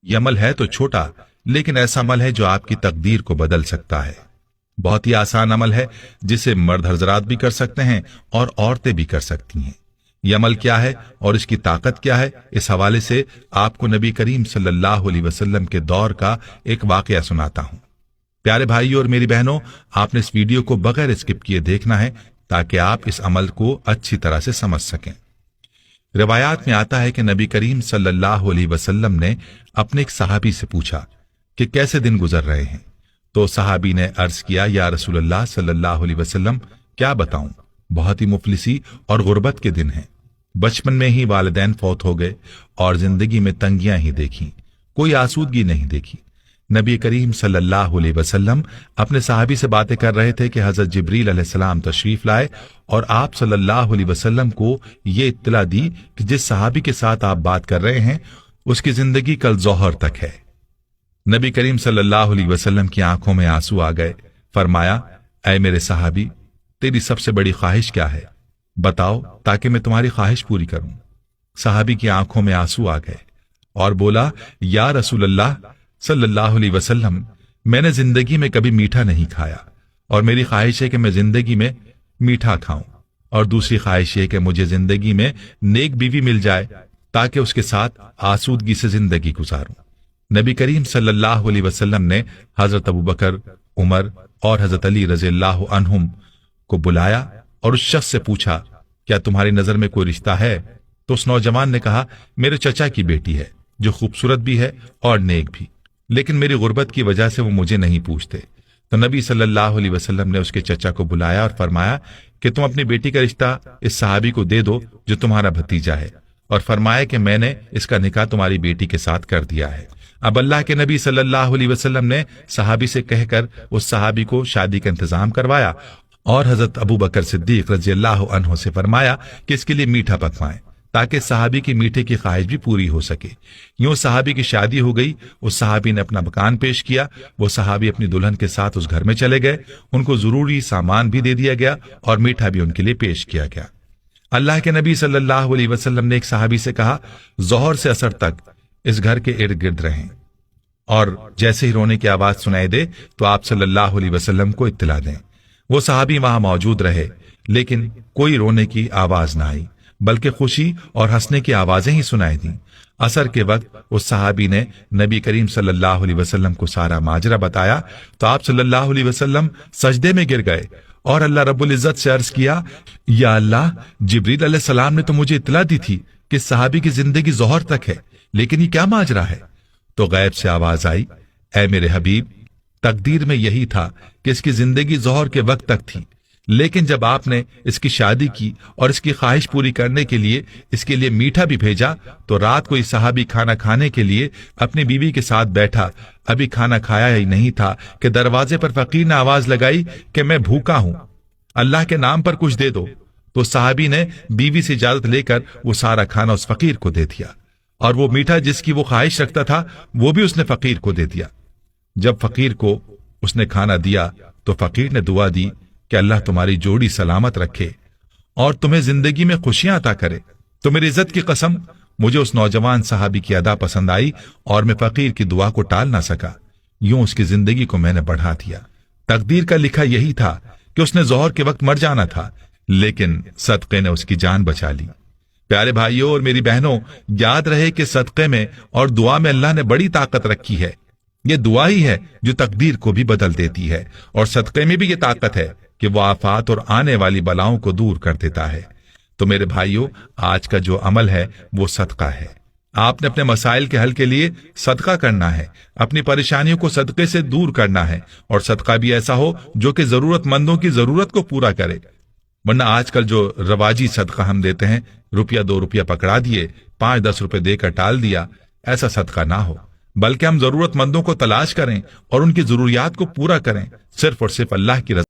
یہ عمل ہے تو چھوٹا، لیکن ایسا عمل ہے جو آپ کی تقدیر کو بدل سکتا ہے۔ بہت ہی آسان عمل ہے جسے مرد حضرات بھی کر سکتے ہیں اور عورتیں بھی کر سکتی ہیں۔ یہ عمل کیا ہے اور اس کی طاقت کیا ہے، اس حوالے سے آپ کو نبی کریم صلی اللہ علیہ وسلم کے دور کا ایک واقعہ سناتا ہوں۔ پیارے بھائیوں اور میری بہنوں، آپ نے اس ویڈیو کو بغیر اسکپ کیے دیکھنا ہے تاکہ آپ اس عمل کو اچھی طرح سے سمجھ سکیں۔ روایات میں آتا ہے کہ نبی کریم صلی اللہ علیہ وسلم نے اپنے ایک صحابی سے پوچھا کہ کیسے دن گزر رہے ہیں، تو صحابی نے عرض کیا، یا رسول اللہ صلی اللہ علیہ وسلم، کیا بتاؤں، بہت ہی مفلسی اور غربت کے دن ہیں۔ بچپن میں ہی والدین فوت ہو گئے اور زندگی میں تنگیاں ہی دیکھیں، کوئی آسودگی نہیں دیکھی۔ نبی کریم صلی اللہ علیہ وسلم اپنے صحابی سے باتیں کر رہے تھے کہ حضرت جبریل علیہ السلام تشریف لائے اور آپ صلی اللہ علیہ وسلم کو یہ اطلاع دی کہ جس صحابی کے ساتھ آپ بات کر رہے ہیں اس کی زندگی کل ظہر تک ہے۔ نبی کریم صلی اللہ علیہ وسلم کی آنکھوں میں آنسو آ گئے۔ فرمایا، اے میرے صحابی، تیری سب سے بڑی خواہش کیا ہے؟ بتاؤ تاکہ میں تمہاری خواہش پوری کروں۔ صحابی کی آنکھوں میں آنسو آ گئے اور بولا، یا رسول اللہ صلی اللہ علیہ وسلم، میں نے زندگی میں کبھی میٹھا نہیں کھایا اور میری خواہش ہے کہ میں زندگی میں میٹھا کھاؤں، اور دوسری خواہش یہ کہ مجھے زندگی میں نیک بیوی مل جائے تاکہ اس کے ساتھ آسودگی سے زندگی گزاروں۔ نبی کریم صلی اللہ علیہ وسلم نے حضرت ابوبکر، عمر اور حضرت علی رضی اللہ عنہم کو بلایا اور اس شخص سے پوچھا، کیا تمہاری نظر میں کوئی رشتہ ہے؟ تو اس نوجوان نے کہا، میرے چچا کی بیٹی ہے جو خوبصورت بھی ہے اور نیک بھی، لیکن میری غربت کی وجہ سے وہ مجھے نہیں پوچھتے۔ تو نبی صلی اللہ علیہ وسلم نے اس کے چچا کو بلایا اور فرمایا کہ تم اپنی بیٹی کا رشتہ اس صحابی کو دے دو جو تمہارا بھتیجا ہے، اور فرمایا کہ میں نے اس کا نکاح تمہاری بیٹی کے ساتھ کر دیا ہے۔ اب اللہ کے نبی صلی اللہ علیہ وسلم نے صحابی سے کہہ کر اس صحابی کو شادی کا انتظام کروایا، اور حضرت ابو بکر صدیق رضی اللہ عنہ سے فرمایا کہ اس کے لیے میٹھا پکوائیں تاکہ صحابی کی میٹھے کی خواہش بھی پوری ہو سکے۔ یوں صحابی کی شادی ہو گئی۔ اس صحابی نے اپنا مکان پیش کیا، وہ صحابی اپنی دلہن کے ساتھ اس گھر میں چلے گئے، ان کو ضروری سامان بھی دے دیا گیا اور میٹھا بھی ان کے لیے پیش کیا گیا۔ اللہ کے نبی صلی اللہ علیہ وسلم نے ایک صحابی سے کہا، ظہر سے عصر تک اس گھر کے ارد گرد رہیں، اور جیسے ہی رونے کی آواز سنائی دے تو آپ صلی اللہ علیہ وسلم کو اطلاع دیں۔ وہ صحابی وہاں موجود رہے، لیکن کوئی رونے کی آواز نہ آئی، بلکہ خوشی اور ہنسنے کی آوازیں ہی سنائی دیں۔ عصر کے وقت اس صحابی نے نبی کریم صلی اللہ علیہ وسلم کو سارا ماجرا بتایا تو آپ صلی اللہ علیہ وسلم سجدے میں گر گئے اور اللہ رب العزت سے عرض کیا، یا اللہ، جبریل علیہ السلام نے تو مجھے اطلاع دی تھی کہ صحابی کی زندگی ظہر تک ہے، لیکن یہ کیا ماجرا ہے؟ تو غیب سے آواز آئی، اے میرے حبیب، تقدیر میں یہی تھا کہ اس کی زندگی ظہر کے وقت تک تھی، لیکن جب آپ نے اس کی شادی کی اور اس کی خواہش پوری کرنے کے لیے اس کے لیے میٹھا بھی بھیجا تو رات کو یہ صحابی کھانا کھانے کے لیے اپنی بیوی کے ساتھ بیٹھا، ابھی کھانا کھایا ہی نہیں تھا کہ دروازے پر فقیر نے آواز لگائی کہ میں بھوکا ہوں، اللہ کے نام پر کچھ دے دو۔ تو صحابی نے بیوی سے اجازت لے کر وہ سارا کھانا اس فقیر کو دے دیا، اور وہ میٹھا جس کی وہ خواہش رکھتا تھا وہ بھی اس نے فقیر کو دے دیا۔ جب فقیر کو اس نے کھانا دیا تو فقیر نے دعا دی کہ اللہ تمہاری جوڑی سلامت رکھے اور تمہیں زندگی میں خوشیاں عطا کرے۔ تو میری عزت کی قسم، مجھے اس نوجوان صحابی کی ادا پسند آئی اور میں فقیر کی دعا کو ٹال نہ سکا، یوں اس کی زندگی کو میں نے بڑھا دیا۔ تقدیر کا لکھا یہی تھا کہ اس نے ظہر کے وقت مر جانا تھا، لیکن صدقے نے اس کی جان بچا لی۔ پیارے بھائیوں اور میری بہنوں، یاد رہے کہ صدقے میں اور دعا میں اللہ نے بڑی طاقت رکھی ہے۔ یہ دعا ہی ہے جو تقدیر کو بھی بدل دیتی ہے، اور صدقے میں بھی یہ طاقت ہے کہ وہ آفات اور آنے والی بلاؤں کو دور کر دیتا ہے۔ تو میرے بھائیوں، آج کا جو عمل ہے وہ صدقہ ہے۔ آپ نے اپنے مسائل کے حل کے لیے صدقہ کرنا ہے، اپنی پریشانیوں کو صدقے سے دور کرنا ہے، اور صدقہ بھی ایسا ہو جو کہ ضرورت مندوں کی ضرورت کو پورا کرے۔ ورنہ آج کل جو رواجی صدقہ ہم دیتے ہیں، روپیہ 2 روپیہ پکڑا دیے، 5-10 روپے دے کر ٹال دیا، ایسا صدقہ نہ ہو، بلکہ ہم ضرورت مندوں کو تلاش کریں اور ان کی ضروریات کو پورا کریں، صرف اور صرف اللہ کی رضا